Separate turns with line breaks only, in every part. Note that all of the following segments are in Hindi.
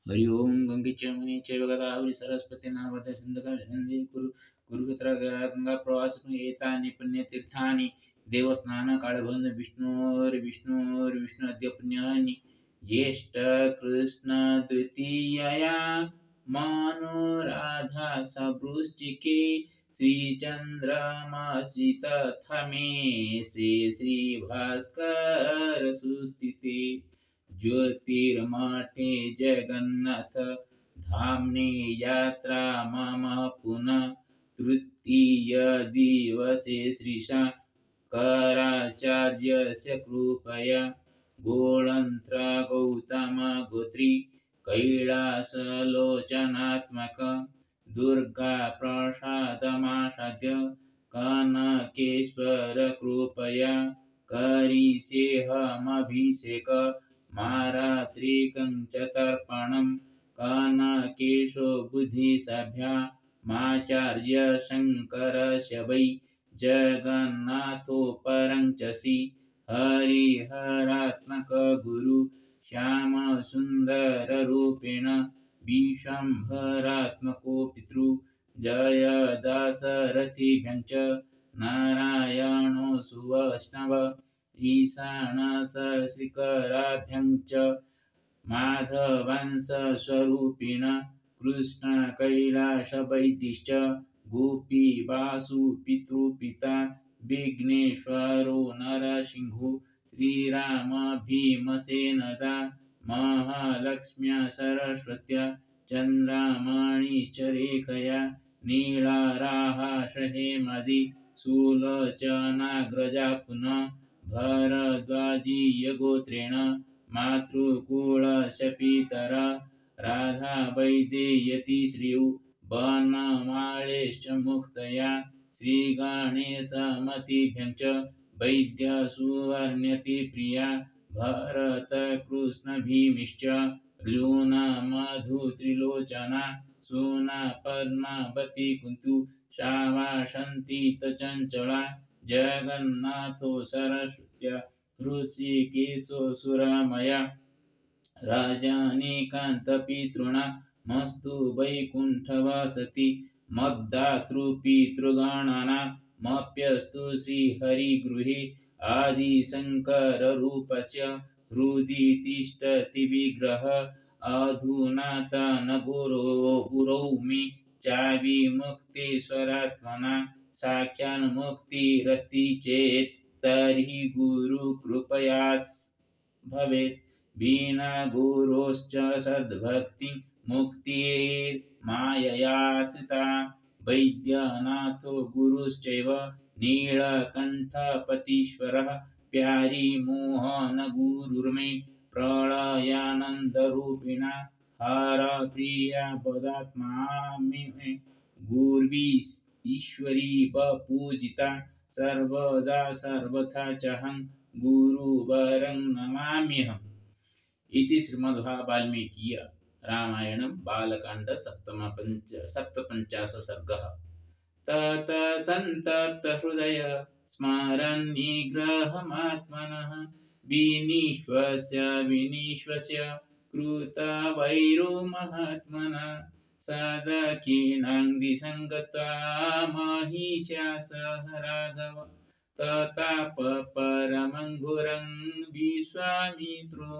हरि ओम गंगे च मुनि चैव गोदावरी सरस्वती नर्मदे सिन्धु कुरुक्षेत्र गंगा प्रवास एतानि पुण्यतीर्थानि देवस्थान कालबन्ध विष्णु अद्य पुण्यानि ज्येष्ठ कृष्ण तृतीयया मनोराधा सबृश्चिके श्रीचन्द्रमासि तथा मे श्रीभास्कर सुस्थिते ज्योतिर्मठे जगन्नाथ धाम्ने यात्रा मम पुनः तृतीय दिवसे श्रीशा कराचार्यस्य कृपया गोळन्त्र गौतम गोत्री कैलासलोचनात्मक दुर्गा प्रसादमासाद्य कनकेश्वर कृपया करिष्येऽहमभिषेक मारात्रिकं च तर्पणं कनकेशो बुद्धिसभ्या माचार्य शङ्करस्य वै जगन्नाथो परं च श्री हरिहरात्मक गुरु श्यामसुन्दररूपेण विश्वम्भरात्मको पितृ जयदासरथिभ्यं च नारायणो सुवैष्णव ईशानसश्रीकराभ्यं च माधवांशस्वरूपिण कृष्ण कैलासवैद्यश्च गोपीवासुपितृपिता विघ्नेश्वरो नरसिंहो श्रीराम भीमसेनदा महालक्ष्म्या सरस्वत्या चन्द्रमणिश्च रेखया नीलाराहासहेमदि सुलोचनाग्रजा पुनः भरद्वाजीयगोत्रेण मातृकुलस्य पितरा राधा वैदेयति श्रियौ वनमालेश्च मुक्तया श्रीगणेशमतिभ्यं च वैद्यसुवर्ण्यतिप्रिया भरतकृष्णभीमिश्च अर्जुनमधुत्रिलोचना सुना पद्मावती कुन्तु शावासन्ति चञ्चला जगन्नाथो सरस्वत्या ऋषिकेशो सुरमया राजानेकान्तपितॄणामस्तु वैकुण्ठवासति मद्दातृपितॄगणानामप्यस्तु श्रीहरिगृहे आदिशङ्कररूपस्य हृदि तिष्ठति विग्रह अधुना तन्गुरौ मे चाविमुक्तेश्वरात्मना साक्षान्मुक्तिरस्ति चेत् तर्हि गुरुकृपयास् भवेत् विना गुरोश्च सद्भक्ति मुक्तिर्माययाश्रिता वैद्यनाथो गुरुश्चैव नीलकण्ठपतीश्वरः प्यारीमोहन गुरुर्मे प्रलयानन्दरूपिणा हरप्रिया पदात्मा मे गुर्वीश्वरी पूजिता सर्वदा सर्वथा चाहं गुरुवरं नमाम्यहम्। इति श्रीमद्वाल्मीकि रामायणं बालकाण्ड सप्तपञ्चाशः सर्गः। तत सन्तप्त हृदय स्मरन् निग्रहमात्मनः विनिश्वस्य कृतवैरो महात्मना साधकीनां दिशं गत्वा महिष्या सह राघव तताप परमं घोरं विश्वामित्रो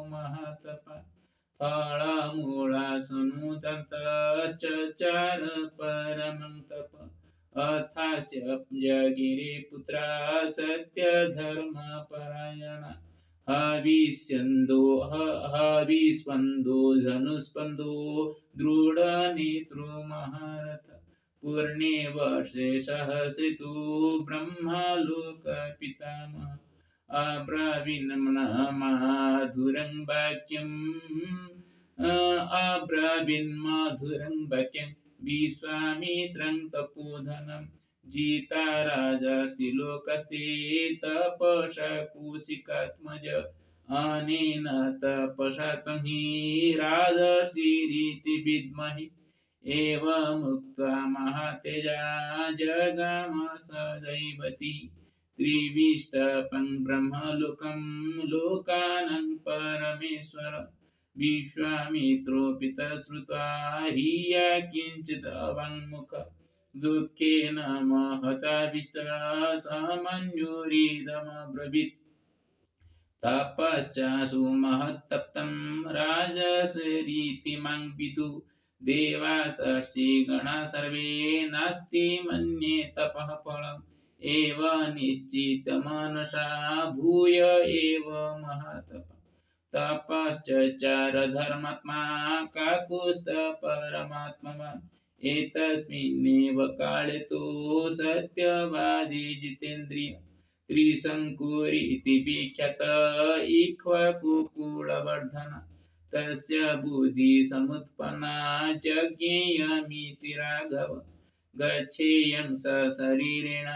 फलमूलासनुतप्तश्चचार परमं तप अथास्य जगिरे पुत्रा सत्यधर्मपरायणा हविस्वन्दो धनुस्पन्दो दृढनेत्रो महारथ पूर्णे वर्षे सहस्रितु ब्रह्मलोकपितामहः अब्रवीन्मधुरं वाक्यं विश्वामित्रं तपोधनं जिता राजर्षि लोकस्ते तपसा कौशिकात्मज अनेन तपसा तं हि राजर्षिरिति विद्महे एवमुक्त्वा महातेजा जगाम स दैवती त्रिविष्टपं ब्रह्मलोकं लोकानं परमेश्वर विश्वामित्रोऽपि तच्छ्रुत्वा ह्रिया किञ्चिदवङ्मुख दुःखेन महताविष्टः समन्युरिदमब्रवीत् तपश्चाशु महत्तप्तं राजसरीति मां विदुः देवासर्षिगणा सर्वे नास्ति मन्ये तपः फलम् एव निश्चितमनसा भूय एव महातप तपश्चचार धर्मात्मा काकुत्स्थपरमात्मवान् एतस्मिन्नेव काले तु सत्यवादी जितेन्द्रिय त्रिशङ्कुरिति विख्यात इक्ष्वाकुकुलवर्धन तस्य बुद्धिसमुत्पन्ना जज्ञेयमिति राघव गच्छेयं सशरीरेण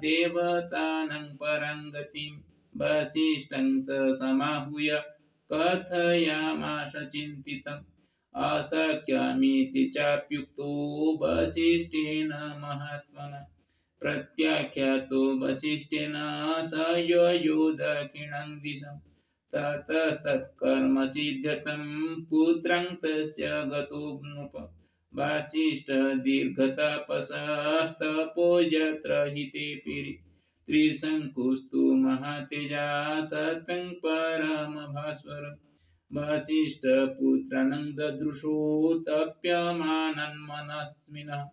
देवतानां परां गतिं वसिष्ठं स समाहूय कथयामास चिन्तितम् अशक्यमिति चाप्युक्तो वसिष्ठेन महात्मना प्रत्याख्यातो वसिष्ठेन स यो दक्षिणं दिशं ततस्तत्कर्मसिद्ध्यतं पुत्रं तस्य गतो नृप वासिष्ठ दीर्घतपसस्तपो यत्र हितेऽपिरि त्रिशङ्कुस्तु महातेजा सतं परमभास्वर वसिष्ठपुत्राणं ददृशो तप्यमानन्मनस्विनः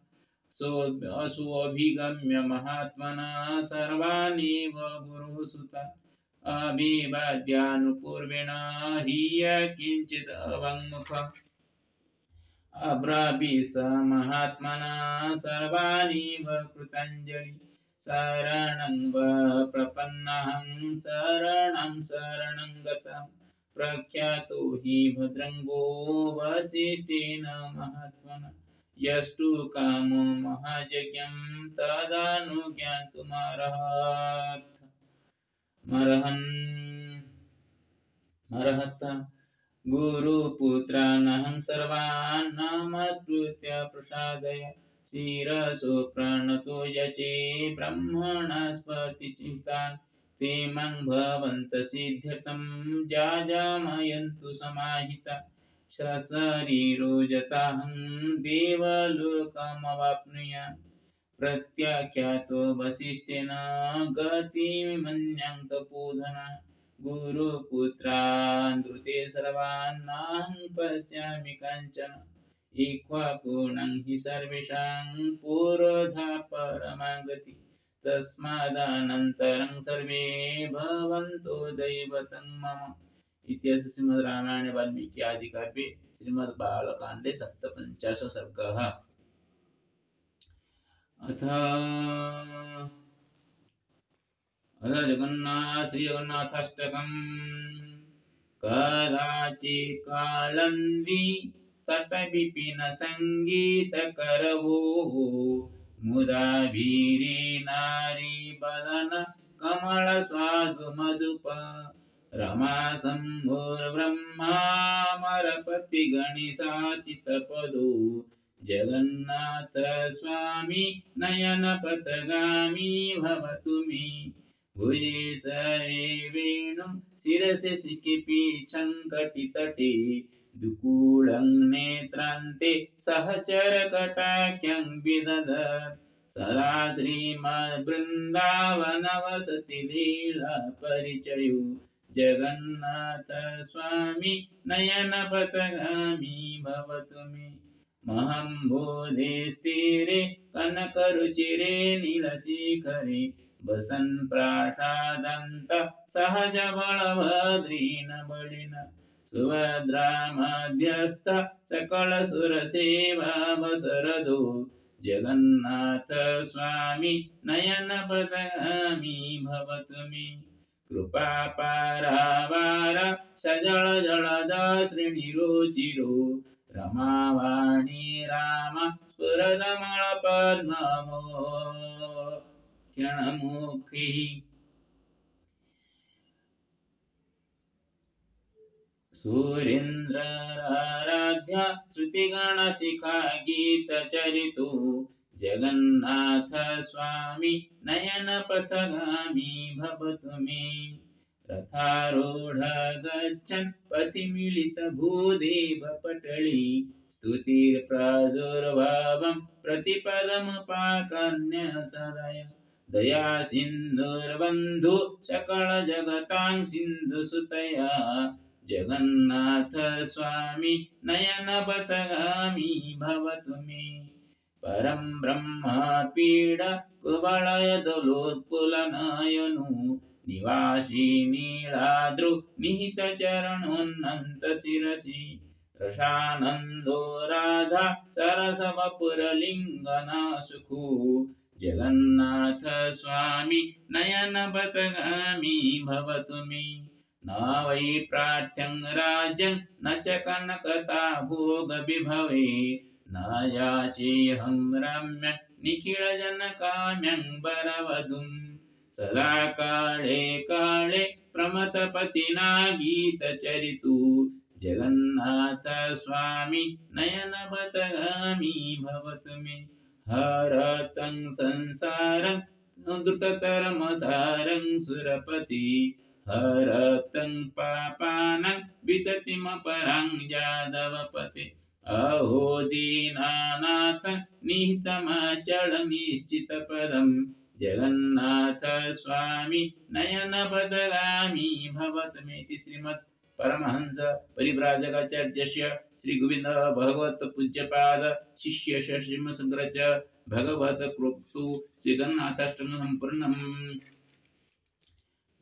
सोऽभिगम्य महात्मना सर्वानेव गुरुसुता अभिवाद्यानुपूर्वेण ह्रिया किञ्चित् अवङ्मुख अब्रावीत् स महात्मना सर्वानेव कृताञ्जलि शरणं प्रपन्नहं शरणं गतः प्रख्यातो हि भद्रङ्गो वसिष्ठेन महात्मना यस्तु कामो महायज्ञं तदानुज्ञातुमर्हत् गुरुपुत्रानहं सर्वान् नमस्कृत्य प्रसादय शिरसो प्रणतो यचे ब्रह्मणस्पतिचितान् ते मां भवन्तः सिद्ध्यर्थं जाजामयन्तु समाहिता सशरीरो यताहं देवलोकमवाप्नुयाम् प्रत्याख्यातो वसिष्ठेन गतिमन्यां तपोधनः गुरुपुत्रान् द्रुते सर्वान् नाहं पश्यामि काञ्चन इक्ष्वाकूणां हि सर्वेषां पुरोधा परमागति तस्मादनन्तरं सर्वे भवन्तो दैवतं मम इत्यस्य श्रीमद्रामायणे वाल्मीकि आदिकाव्ये श्रीमद्बालकाण्डे सप्तपञ्चाशः सर्गः अथ श्रीजगन्नाथाष्टकम् कदाचित् कालन्वी तटविपिनसङ्गीतकरवो मुदा वीरी नारी बदन कमलस्वादु मधुप रमासम्भुर्ब्रह्मामरपतिगणेशार्चितपदो जगन्नाथ स्वामी नयनपथगामी भवतु मे भुजे सवे वेणु शिरसि शिखिपि चङ्कटितटे दुकूलं नेत्रान्ते सहचरकटाख्यं विदधत् सदा श्रीमद्बृन्दावनवसति लीला परिचयो जगन्नाथ स्वामी नयनपथगामी भवतु मे महम्बोधिस्थिरे कनकरुचिरे नीलशिखरे वसन् प्रासादन्त सहज बलभद्रेण बलिना सुभद्रा मध्यस्थ सकलसुरसेवा वसरदो जगन्नाथ स्वामी नयनपथगामी भवतु मे कृपापारावार सजल जलद श्रेणिरुचिरो रमावाणी राम स्फुरदमलपद्ममुखी सुरेन्द्राराध्य श्रुतिगणशिखा गीतचरितो जगन्नाथ स्वामी नयनपथगामी भवतु मे रथारूढ गच्छन् पथिमिलितभूदेव पटली स्तुतिर्प्रादुर्भावं प्रतिपदमुपाकर्ण्य सदय दया सिन्धुर्बन्धु सकलजगतां सिन्धुसुतया जगन्नाथ स्वामी नयनपथगामी भवतु मे परं ब्रह्म पीड कुवलयदलोत्पुलनयनु निवासी नीलाद्रु निहितचरणोन्नन्त शिरसि रसानन्दो राधा सरसवपुरलिङ्गना सुखो जगन्नाथ स्वामी नयनपथगामी भवतु मे न वै प्रार्थ्यं राज्यं न च कनकता भोगविभवे न याचेऽहं रम्यं निखिलजनकाम्यं वरवधूं सदा काले काले प्रमथपतिना गीतचरितु जगन्नाथ स्वामी नयनपथगामी भवतु मे हरतं संसारं द्रुततरमसारं सुरपति हरतं पापानां विततिमपरां यादवपते अहो दीनानाथ निहितमचलनिश्चितपदं जगन्नाथ स्वामी नयनपथगामी भवतु मे श्रीमत् परमहंस परिव्राजकाचार्यस्य श्री गोविंद भगवत पूज्यपाद शिष्य श्रीमशंकराचार्य भगवत कृप्सु श्रीगन्नाथाष्टकं संपूर्णम्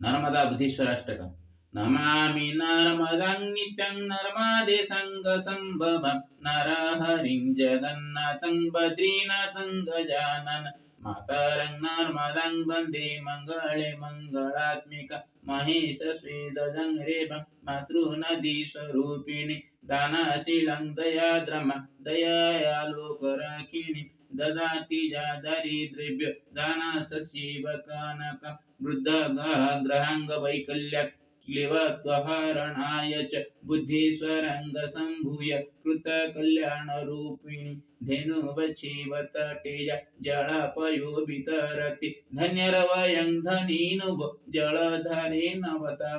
नर्मदा बुद्धीश्वराष्टकम् नमामि नर्मदां नित्यं नर्मदे संगसंभवं नरहरिं जगन्नाथं बद्रीनाथं गजानन मातरं नर्मदां वन्दे मङ्गले मङ्गलात्मिक महेश स्वेदजं रेवं मातृनदीस्वरूपिणि दानशीलं दयाद्रम दयालोकराखिणि ददाति या दरिद्रेभ्यो दानसस्यैवकानकं वृद्धग्रहाङ्गवैकल्यात् क्लीवत्वहरणाय च बुद्धीश्वरङ्गसम्भूय कृतकल्याणरूपिणि धेनुवच्छेवतटेज जलपयो वितरति धन्यरवयं धनिनुभो जलधरेण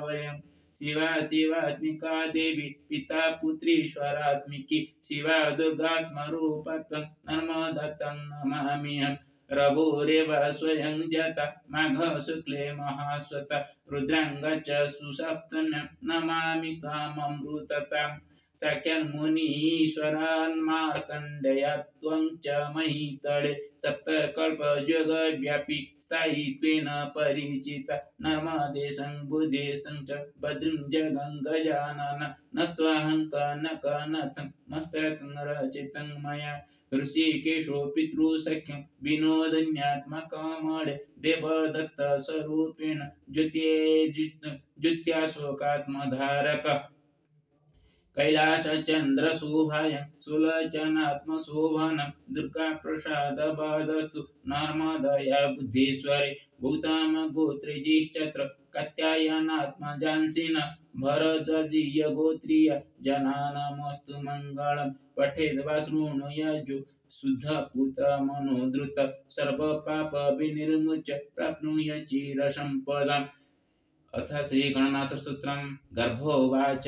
वयं शिवा शिवात्मिका देवी पिता पुत्रीश्वरात्मिकी शिवा दुर्गात्मरूपत्वं नर्मदत्तं नमाम्यहम् रघुरेव स्वयं जता माघ शुक्ले महास्वत रुद्रांग च सुसप्तम्यं नमामि त्वाममृततां साख्यन्मुनीश्वरान् मार्कण्डेयत्वं च महीतले सप्तकल्पयुगव्यापी स्थायित्वेन परिचिता नर्मदेशं बुद्धेशं च भद्रं जगं गजानन नत्वाहं कनकनाथं मस्तकं रचितं मया ऋषिकेशो पितृसख्यं विनोदन्यात्मकमळे देवदत्तस्वरूपेण द्वितीयाशोकात्मधारकः कैलासचन्द्रशोभायं सुलोचनात्मशोभनं दुर्गाप्रसादवदस्तु नर्मदया बुद्धीश्वरे गौतमगोत्रेजिश्चत्र कात्यायनात्मजांसिन भरद्वाजीयगोत्रीय जनानामस्तु मङ्गलं पठेद्वा शृणुयाजु शुद्धपूतमनोधृत सर्वपापविनिर्मुच्य प्राप्नुय चिरसम्पदाम् अथ श्रीगणनाथस्तोत्रं गर्भोवाच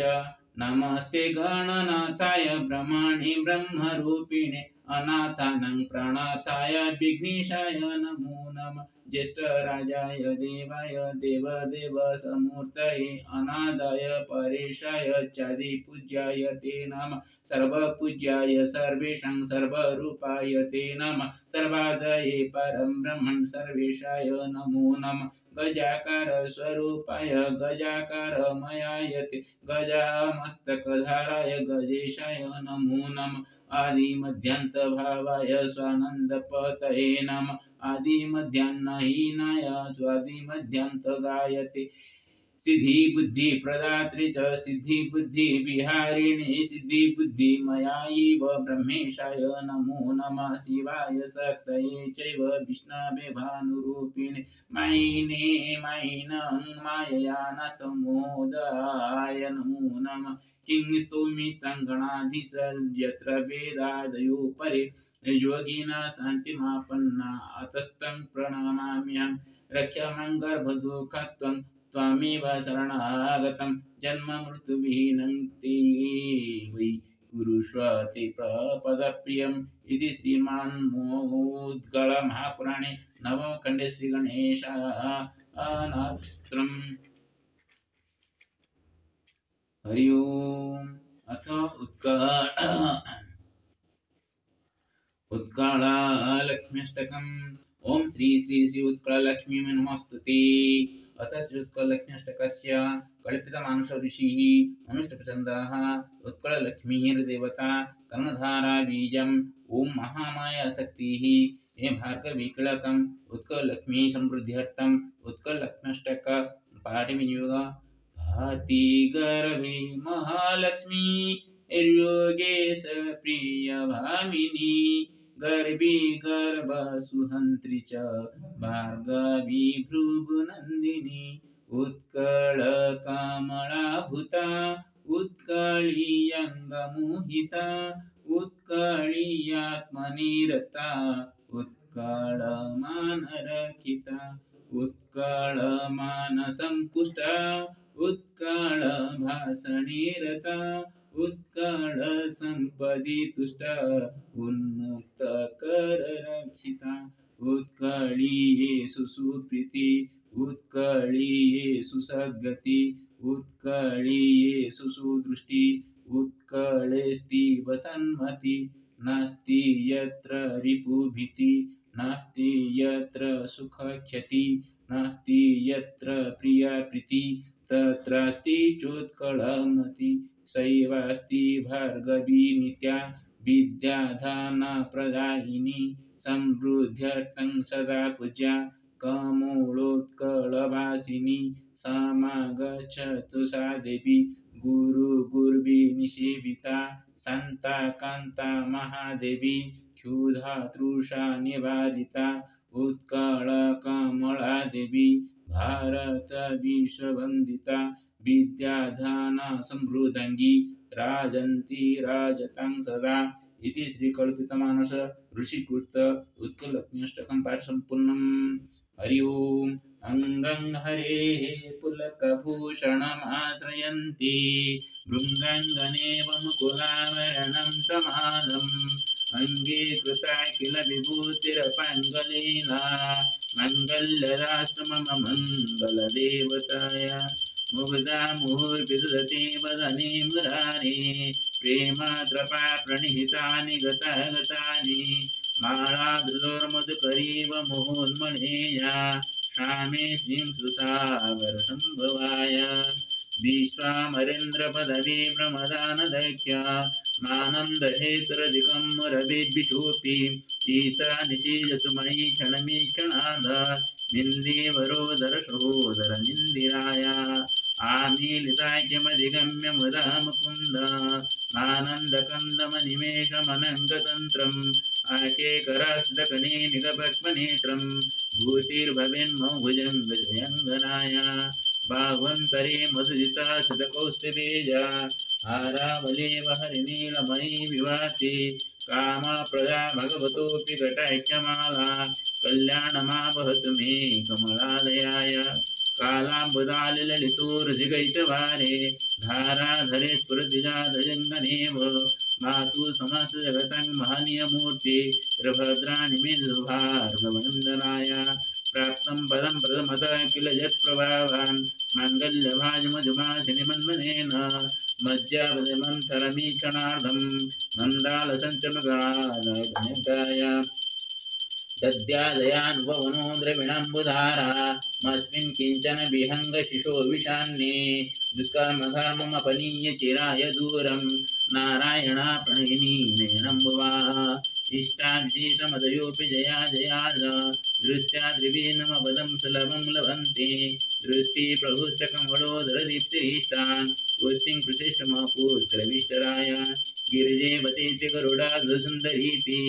नमस्ते गणनाथाय ब्रह्मणे ब्रह्मरूपिणे अनाथानां प्रणाथाय विघ्नेशाय नमो नमः ज्येष्ठराजाय देवाय देवदेव समूर्तये अनादाय परेशाय चादिपूज्याय ते नमः सर्वपूज्याय सर्वेषां सर्वरूपाय ते नमः सर्वादये परं ब्रह्मन् सर्वेशाय नमो नमः गजाकार स्वरूपाय गजाकारमयाय ते गजामस्तकधाराय गजेशाय नमो नमः आदिमध्यान्तभावाय स्वानन्दपतये नमः आदिमध्याह्नहीनाय स्वादिमध्यान्तगायते सिद्धिबुद्धिप्रदात्रे च सिद्धिबुद्धिविहारिणे सिद्धिबुद्धिमयायैव ब्रह्मेशाय नमो नमः शिवाय शक्तये चैव विष्णवे भानुरूपिणे मायिने मायिनं माययानाथ मोदाय नमो नमः किं स्तोमित्रं गणाधीश यत्र वेदादयो परे योगिना शान्तिमापन्ना अतस्तं प्रणमाम्यहं रक्षामं गर्भदुःखत्वं त्वमेव शरणागतं जन्म मृत्युविहीनं ते वै कुरुष्व ते पदप्रियम् इति श्रीमन्मोद्गलमहापुराणे नवमखण्डे श्रीगणेशानात्रम्। हरि ओम्। अथ उत्कलक्ष्म्यष्टकम्। ओम श्री श्री श्री उत्कलक्ष्मी नमस्तुते। अथ श्री उत्कलक्ष्म्यष्टकस्य कल्पितमानुष ऋषिः अनुष्टुप्छन्दः उत्कललक्ष्मीर्देवता कर्णधारा बीजम् ओम महामाया शक्तिः हे भार्गवीकलकम् उत्कललक्ष्मी समृद्ध्यर्थम् उत्कलक्ष्म्यष्टक पाठविनियोग। भाति गर्भे महालक्ष्मी योगेश प्रिय भामिनी गर्भी गर्भसुहन्त्री च भार्गवी भृगुनन्दिनी उत्कलकमलाभूता उत्कलीयङ्गमोहिता उत्कलीयात्मनिरता उत्कलमानरक्षिता उत्कलमानसंपुष्टा उत्कलभाषणेरता उत्कलसम्पदि तुष्टा उन्मुक्तकररक्षिता उत्कलीयेषु सुप्रीति उत्कलीयेषु सद्गति उत्कलीयेषु सुदृष्टि उत्कलेस्ति वसन्मति नास्ति यत्र रिपुभीति नास्ति यत्र सुखक्षति नास्ति यत्र प्रिया प्रीति तत्रास्ति चोत्कलमति सैवास्ति भार्गवी नित्या विद्याधाना प्रदायिनी समृद्ध्यर्थं सदा पूज्या कमलोत्कलवासिनी समागच्छतु सा देवी गुरुर्भी निषेविता शान्ता कान्ता महादेवी क्षुधा तृषा निवारिता उत्कलकमला देवी भारत विश्ववन्दिता विद्याधाना समृद्धंगी राजन्ती राजतां सदा। इति श्री कल्पितमानस ऋषिकृत उत्कलक्ष्म्यष्टकं पाठ सम्पूर्णम्। हरि ओम्। अंगं हरेः पुलकभूषणमाश्रयन्ति भृङ्गाङ्गनेव मुकुलाभरणं तमालम् अंगे कृता किल विभूतिरपाङ्गलीला मङ्गल्यदास्तु मम मङ्गलदेवताय मुग्धा मुहुर्विदधते वदने मुरारे प्रेमाद्रपा प्रणिहितानि गतानि मालाधृतोर्मधुकरीव मुहुर्मणेया श्रामे श्रीं सुसागरसम्भवाय विश्वामरेन्द्रपदवी प्रमदानदैक्य मानन्दहेतुरधिकं रविर्विशोऽपि ईशा निषीदतु मयि क्षणमीक्षणाद निन्दीवरोदरसहोदरनिन्दिराय आमीलिताख्यमधिगम्य मुदा मुकुन्द आनन्दकन्दमनिमेषमनङ्गतन्त्रम् आकेकरास्तकने निगपक्वनेत्रम् भूतिर्भवेन्मौभुजङ्गजयङ्गनाय बाह्वन्तरे मधुजिता सुतकौस्तुभेजा हारावलेव हरिनीलमयी विभाति कामप्रदा भगवतोऽपि कटाख्यमाला कल्याणमावहतु मे कमलालयाय कालाम्बुदालिललितो रसिकैतवारे धाराधरे स्फुरतिजातजङ्गनेव मातु समस्तजगतं महनीयमूर्ति रभद्राणि मे भार्गवनन्दनाय प्राप्तं पदं प्रथमतः किल यत्प्रभावान् माङ्गल्यभाजमधुमाधिनिमन्मनेन मज्जापदमन्तरमीक्षणार्धं मन्दालसञ्चमगाय दद्यादयानुभवनो द्रविणाम्बुधारा मस्मिन् किञ्चन विहङ्गशिशो विषान्ये दुष्कर्मधर्ममपनीय चिराय दूरं नारायणा प्रणयिनी नयनम्बुवा इष्टाभिजितमदयोऽपि जया जयार्ध दृष्ट्या त्रिवीनमपदं सुलभं लभन्ते दृष्टि प्रहुष्टकमलोदरदीप्तिरिष्टान् पुष्टिं कृशिष्टमपुष्करविष्टराय गिरिजेवतीति गरुडाधुसुन्दरीति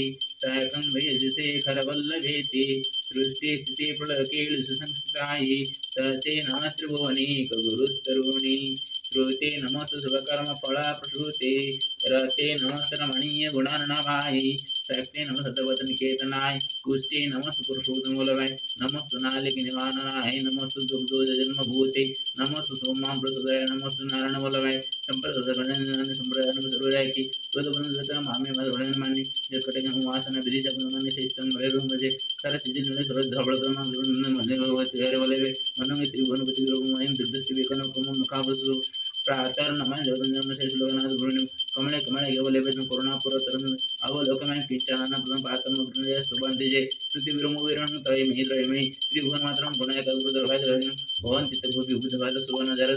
साकं वयसि शेखरवल्लभेति सृष्टिस्थितिप्रलयकेलुषु संस्थितायि तस्यै नमः त्रिभुवनेकगुरुस्तरुणी श्रुते नमस्तु शुभकर्मफलाप्रसूते रते नमः रमणीय गुणार्णवाय शक्ति नमः सतवत निकेतनाय पुष्टि नमः पुरुषोत्तम वल्लभाय नमस्तु नालिक निवारणाय नमस्तु दुग्धोज जन्मभूते नमस्तु सोमां प्रसुदाय नमस्तु नारायण वल्लभाय संप्रदाय संप्रदाय सर्वदायकी त्वदबंधन मामे मदवण मान्य जकटे वासन विधि जपन शेषतन मरे मजे सर सिजन ने सर धवलतन मने भगवती हरे वल्लभे मनों त्रिभुवनपति गुरुमयं दिव्यस्ति विकन कुम मुखावसु प्रातः नमः जगन्नाथ शेष लोकनाथ गुरुनिम कमले कमले वल्लभे करुणा पुरतरम अवलोकमय किंचन प्रथम पातम गुरुजय स्तुवन्ति जय स्तुति विरमो विरण तय मे त्रिभुवन मात्रम गुणाय गुरुदर्भाय भवन चित्त भूपि भूतभाज सुवर्ण जर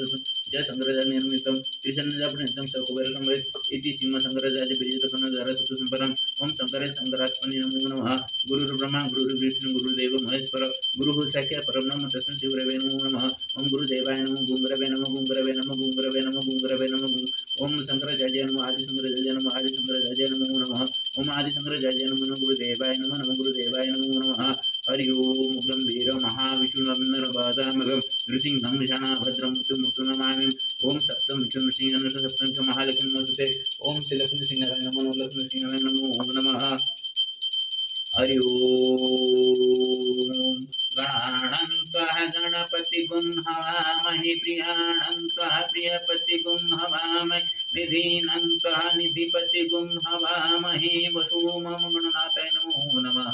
जय शंकराचार्य निर्मितम त्रिशन्नजापनितं सकुबेर संवृत इति सिंह शंकराचार्य विजित कर्ण द्वारा सुत संपरम ओम शंकरे शंकरात्मने नमो नमः गुरुर् ब्रह्मा गुरुर् विष्णु गुरुर्देव महेश्वर गुरुः साक्षात् परब्रह्म तस्मै श्री गुरवे नमो नमः ओम गुरुदेवाय नमः गुंगरवे नमः गुंगरवे नमः गुंगरवे नमः गुंगरवे नमः ओम शंकराचार्य नमः आदि शंकराचार्य नमः आदि शंकराचार्य नमो नमः ओम आदि शंकराचार्य नमः गुरुदेवाय नमः गुरुदेवाय नमो नमः हरि ओम गंभीर महाविष्णु नंदनवादामगम नृसिंहं निशानाभद्रं मृत्युमृत्युनमामि ओम सप्तम विष्णु नृसिंह सप्तम महालक्ष्मी नमस्ते ओम श्री लक्ष्मी सिंहाय नमो लक्ष्मी सिंहाय नमो नमः हरि ओम गणानन्त्वः गणपति गुं हवामहि प्रियाणन्त्वः प्रियपति गुं हवामहि निधीनन्त्वः निधिपति गुं हवामहि वसुमं गणनाथाय नमो नमः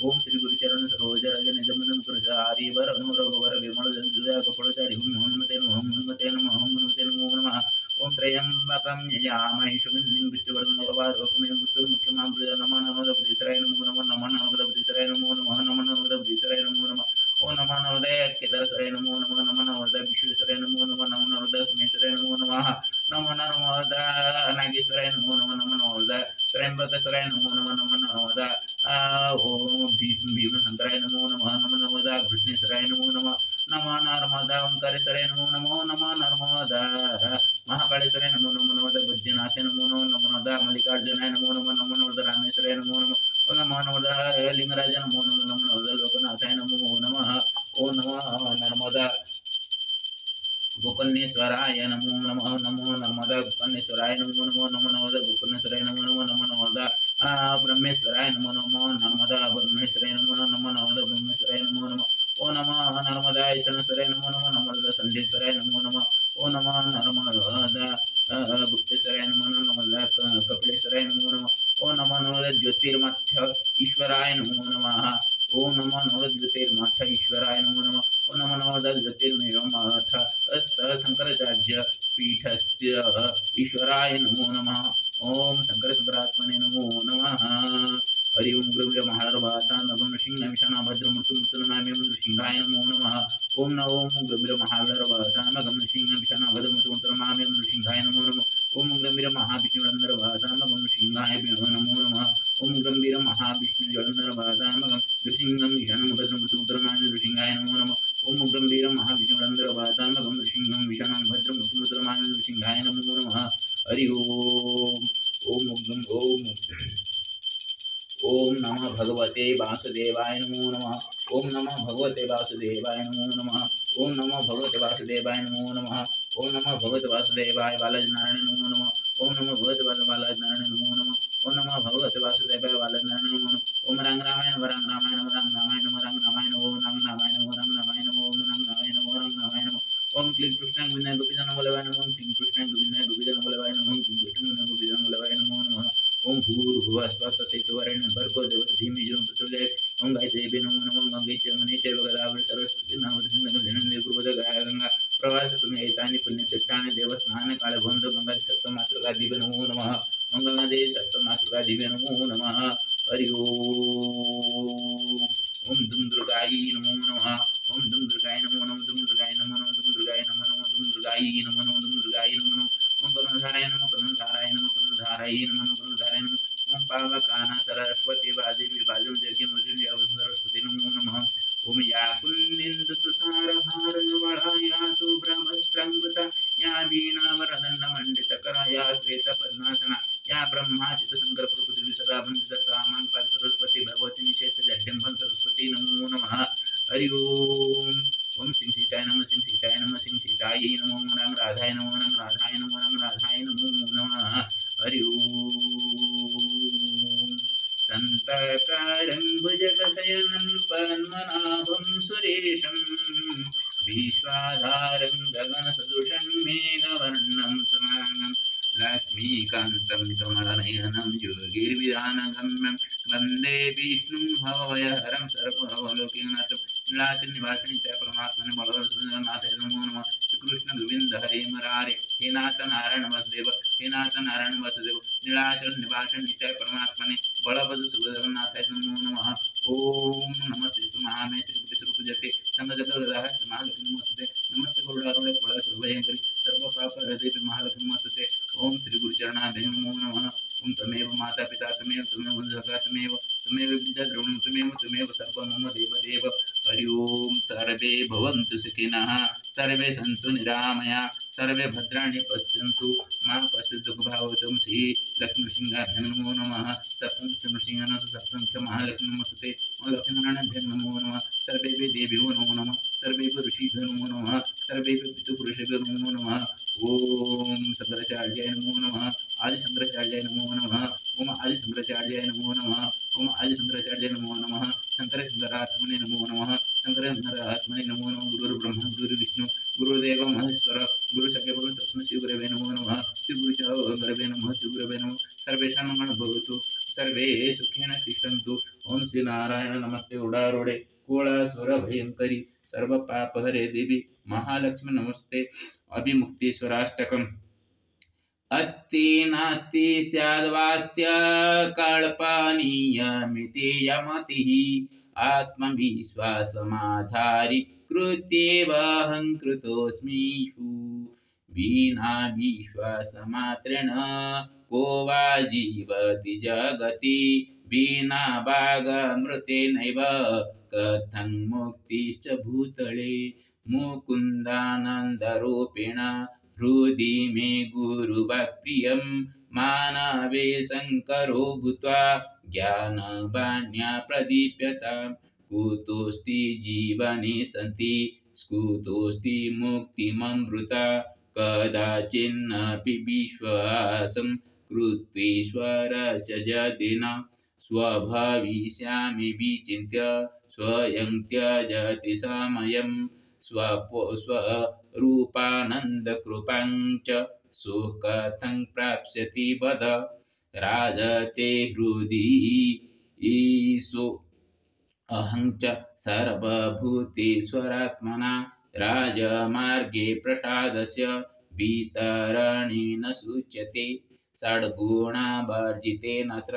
ओम श्री गुरुचरण सरोज रज निजमन प्रसारी वर अनुरघुवर विमल जंजुया कपड़चारी ओम हनुमते नमः हनुमते नमो नमः ओम त्र्यंबकं यजामहे सुगन्धिं पुष्टिवर्धनं उर्वारुकमेव मृत्युर्मुख्यमां नमः नमोदपतिसराय नमो नमः नमः नमोदपतिसराय नमो नमः नमः नमोदपतिसराय नमो नमः ओम नमः नमोदय केदारसराय नमो नमः नमः नमोदय विश्वेश्वराय नमो नमः नमः नमोदय सुमेश्वराय नमो नमः नमः नमोदय नागेश्वराय नमो नमः नमः नमोदय त्र्यंबकेश्वराय नमो नमः नमः नमोदय ओम भीम शंकराय नमो नमः नमः नमोदय कृष्णेश्वराय नमो नमः नमः नर्मदा ओंकारेश्वराय नमो नमः नमः नर्मदा महाकालेश्वराय नमो नमः नमोदय बद्रीनाथाय नमो नमः नमोदय मल्लिकार्जुनाय नमो नमः नमः नमोदय रामेश्वराय नमो नमः ओम नमः नमोदय लिंगराज नमो नमः नमः नमोदय लोकनाथाय नमो नमः ओम नमः नर्मदा गोकर्णेश्वराय नमो नमः नमो नर्मदा गोकर्णेश्वराय नमो नमः नमो नमोदय गोकर्णेश्वराय नमो नमः नमो नमोदय ब्रह्मेश्वराय नमो नमः नर्मदा ब्रह्मेश्वराय नमो नमः नमोदय ब्रह्मेश्वराय नमो नमः ओ नमः नर्मदा ईशानेश्वराय नमो नमः नमोदय संध्येश्वराय नमो नमः ओ नमः नर्मदा गुप्तेश्वराय नमो नमः नमोदय कपिलेश्वराय नमो नमः ओ नमः नमोदय ज्योतिर्मठ ईश्वराय नमो नमः ओम नमो नमः ज्योतिर्मठ ईश्वराय नमो नमः ओम नमो नमः ज्योतिर्मठ अस्त शंकराचार्य पीठस्य ईश्वराय नमो नमः ओम शंकर शंकरात्मने नमो नमः हरि ओम गुरुर् महार्वाता नगम नृसिंह विषाणा भद्र मृत्यु नमामि नृसिंहाय नमो नमः ओम नमो गुरुर् महार्वाता नगम नृसिंह विषाणा भद्र मृत्यु नमामि नृसिंहाय नमो नमः ओम गंभीर महाविष्णु जलंधरवाता नगम नृसिंहाय नमो नमः ओम गंभीर महाविष्णु जलंधरवाता नगम नृसिंहं विषाणं भद्र मृत्यु नमामि नृसिंहाय नमो नमः ओम गंभीर महाविष्णु जलंधरवाता नगम नृसिंहं विषाणं भद्र मृत्यु नमामि नृसिंहाय नमो नमः हरि ओम ओम ओम नमः भगवते वासुदेवाय नमो नमः ओम नमः भगवते वासुदेवाय नमो नमः ओम नमः भगवते वासुदेवाय नमो नमः ओम नमः भगवते वासुदेवाय बालाजी नारायण नमो नमः ओम नमः भगवते बालाजी नारायण नमो नमः ओम नमः भगवते वासुदेवाय बालाजी नारायण नमो नमः ओम रंग रामायण रंग रामायण रंग रामायण रंग रामायण ओम रंग रामायण रंग रामायण ओम रंग रामायण रंग रामायण ओम क्लीं कृष्णाय विनाय गोपीजन बोलवाय नमः ओम क्लीं कृष्णाय विनाय गोपीजन बोलवाय नमः ओम क्लीं कृष्णाय विनाय गोपीजन बोलवाय नमो नमः ओम भूर्भुवः स्वः तत्सवितुर्वरेण्यं भर्गो देवस्य धीमहि धियो प्रचोदयात् ओम गायत्री देवी नमो नमः गंगे च यमुने चैव गोदावरी सरस्वती नर्मदे सिन्धु गुरुपद गंगा प्रवास पुण्यैतानि पुण्यतीर्थानि देवस्थानानि कालभैरव गंगा सप्तमातृका दिव्य नमो नमः ओम गंगा देवी सप्तमातृका दिव्य नमो नमः हरि ओम दुम दुर्गायै नमो नमः ओम दुम दुर्गायै नमो नमः दुम दुर्गायै नमो नमः दुम दुर्गायै नमो नमः दुम दुर्गायै नमो नमः दुम दुर्गायै नमो नमः ओम करुणधाराय नमः करुणधाराय नमः करुणधाराय नमः करुणधाराय नमः ओम पावकाना सरस्वती वादेवी वाजम जग्य मुजुंजय सरस्वती नमो नमः ओम या कुन्निंदु तुषारहार वळया सुब्रह्मस्त्रंगुता या वीणा वरदंड मंडित करा या श्वेत पद्मासना या ब्रह्माचित शंकर प्रभुदेवी सदा वंदित सामान पार सरस्वती भगवती निशेष जड्डंबन सरस्वती नमो नमः हरि ओम ओम सिंह सीताय नमः सिंह सीताय नमः सिंह सीताय नमो रंग राधाय नमो रंग राधाय नमो रंग राधाय नमो नमः हरि ओम। संताकारं भुजगशयनं पद्मनाभं सुरेशं विश्वाधारं गगनसदृशं मेघवर्णं सुमांगं लक्ष्मीकान्तं कमलनयनं योगिर्विधानगम्यं वन्दे विष्णुं भवभयहरं सर्वभवलोकनाथं नीलाचलनिवासिनं च परमात्मने बलवरनाथाय नमो नमः। श्रीकृष्ण गोविंद हरे मुरारे, हे नाथ नारायण वासुदेव, हे नाथ नारायण वासुदेव, नीलाचल निवासन नित्य परमात्मने बलभद्र सुभद्रनाथाय नमो नमः। ओम नमस्ते महामे श्री विष्णु जते संग जगदाह महालक्ष्मी नमस्ते। नमस्ते गुरुडारुणे कुला सर्वभयंकरी सर्व पाप हृदय महालक्ष्मी नमस्ते। ओम श्री गुरुचरणाभ्यां नमो नमः। ओम तमेव माता पिता तमेव तमेव जगत् तमेव विद्या द्रविणं तमेव सर्वं मम देवदेव। हरि ओम। सर्वे भवन्तु सुखिनः, सर्वे सन्तु निरामया, सर्वे भद्राणि पश्यन्तु मा कश्चित् दुःखभाग्भवतु। श्री लक्ष्मीनृसिंहाभ्यां नमो नमः। सप्तमुख्य सप्तमुख्य महालक्ष्मी नमस्ते। ओम लक्ष्मीनारायणाभ्यां नमो नमः। सर्वेभ्यो देवेभ्यो नमो नमः। सर्वेभ्यो ऋषिभ्यो नमो नमः। सर्वेभ्यो पितृपुरुषेभ्यो नमो नमः। ओम शंकराचार्याय नमो नमः। आदि शंकराचार्याय नमो नमः। ओम आदि शंकराचार्याय नमो नमः। ओम आदि शंकराचार्याय नमो नमः। शंकरात्मने नमो नमः। शंकरात्मने नमो नमः। गुरुर्ब्रह्मा गुरुर्विष्णु गुरुदेव महेश्वर गुरु सखेभ्यो तस्मै श्री गुरवे नमो नमः। श्री गुरुचरणं नमः। श्री गुरवे नमः। सर्वेषां मंगलं भवतु, सर्वे सुखेन तिष्ठन्तु। ओम श्री नारायण नमस्ते उडारोडे कोळासुर भयंकरी सर्व पाप हरे देवी महालक्ष्मी नमस्ते। अभिमुक्तेश्वराष्टकम्। अस्ति नास्ति स्याद्वास्त्य कल्पनीयमिति यमतिः आत्मविश्वासमाधारी कृत्येवाहं कृतोऽस्मीषु विना विश्वासमात्रेण को वा जीवति जगति विना भागमृतेनैव कथं मुक्तिश्च भूतले मुकुन्दानन्दरूपेण हृदि मे गुरुवाक्प्रियं मानवे शङ्करो भूत्वा ज्ञानवान्या प्रदीप्यतां कुतोऽस्ति जीवने सन्ति स्कुतोऽस्ति मुक्तिममृता कदाचिन्नपि विश्वासं कृत्वेश्वरस्य जदिन स्वभविष्यामि विचिन्त्य स्वयं त्यजति समयं स्वरूपानन्दकृपां च सुकथं प्राप्स्यति वद राजते हृदि ईशो अहं च सर्वभूतेश्वरात्मना राजमार्गे प्रसादस्य वितरणेन सूच्यते षड्गुणावर्जितेनत्र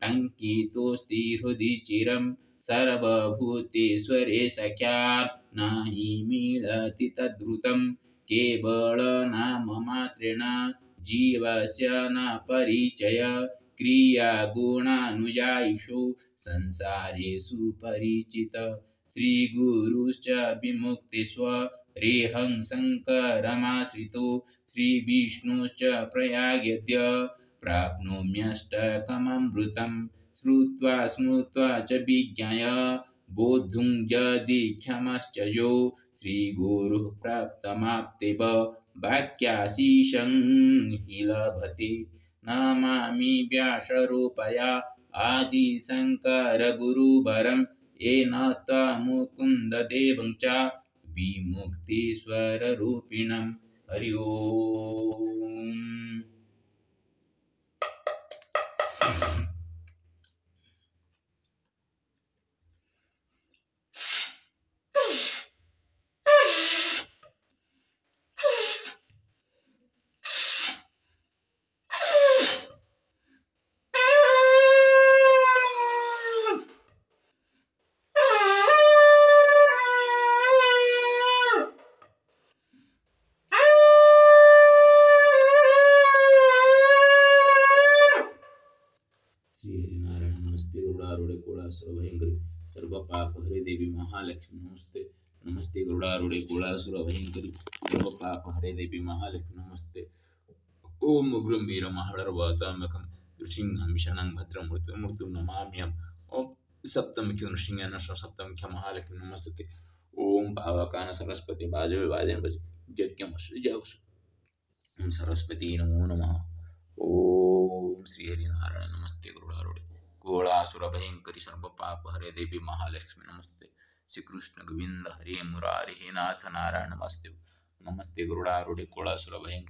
टङ्कितोऽस्ति हृदि चिरं सर्वभूतेश्वरे सख्यात् न हि मिलति तद्रुतं केवलनाममात्रेण जीवस्य न परिचय क्रियागुणानुयायिषु संसारेषु परिचित श्रीगुरुश्च विमुक्तेश्वरेऽहं शङ्करमाश्रितो श्रीविष्णुश्च प्रयागद्य प्राप्नोम्यष्टकममृतं श्रुत्वा स्मृत्वा च विज्ञाय बोद्धुं यदीक्षमश्च यो श्रीगुरुः प्राप्तमाप्तेव वाक्याशीषं हि लभते। नमामि व्यासरूपया आदिशङ्करगुरुवरं येन त्वमुकुन्ददेवं च विमुक्तेश्वररूपिणं। हरि ओम। महालक्ष्मी नमस्ते। नमस्ते गरुड़ारूढ़े कुलासुर भयंकरी सर्व पाप हरे देवी महालक्ष्मी नमस्ते। ओम उग्रं वीरं महाबलवतामकं नृसिंहं शनं भद्रं मृत्युं नमाम्यहम्। ओम सप्तमुख्य नृसिंह सप्तमुख्य महालक्ष्मी नमस्ते। ओम पावकान सरस्वती बाजवे वाजन बज यज्ञमस्तु जगसु। ओम सरस्वती नमो नमः। ओम
ओम श्री हरि नारायण नमस्ते गरुड़ारूढ़ गोलासुर भयंकरी सर्व पाप हरे देवी महालक्ष्मी नमस्ते श्री कृष्ण गोविंद हरे मुरारी हे नाथ नारायण नमस्ते नमस्ते गरुड़ारूढ़ गोलासुर भयंकर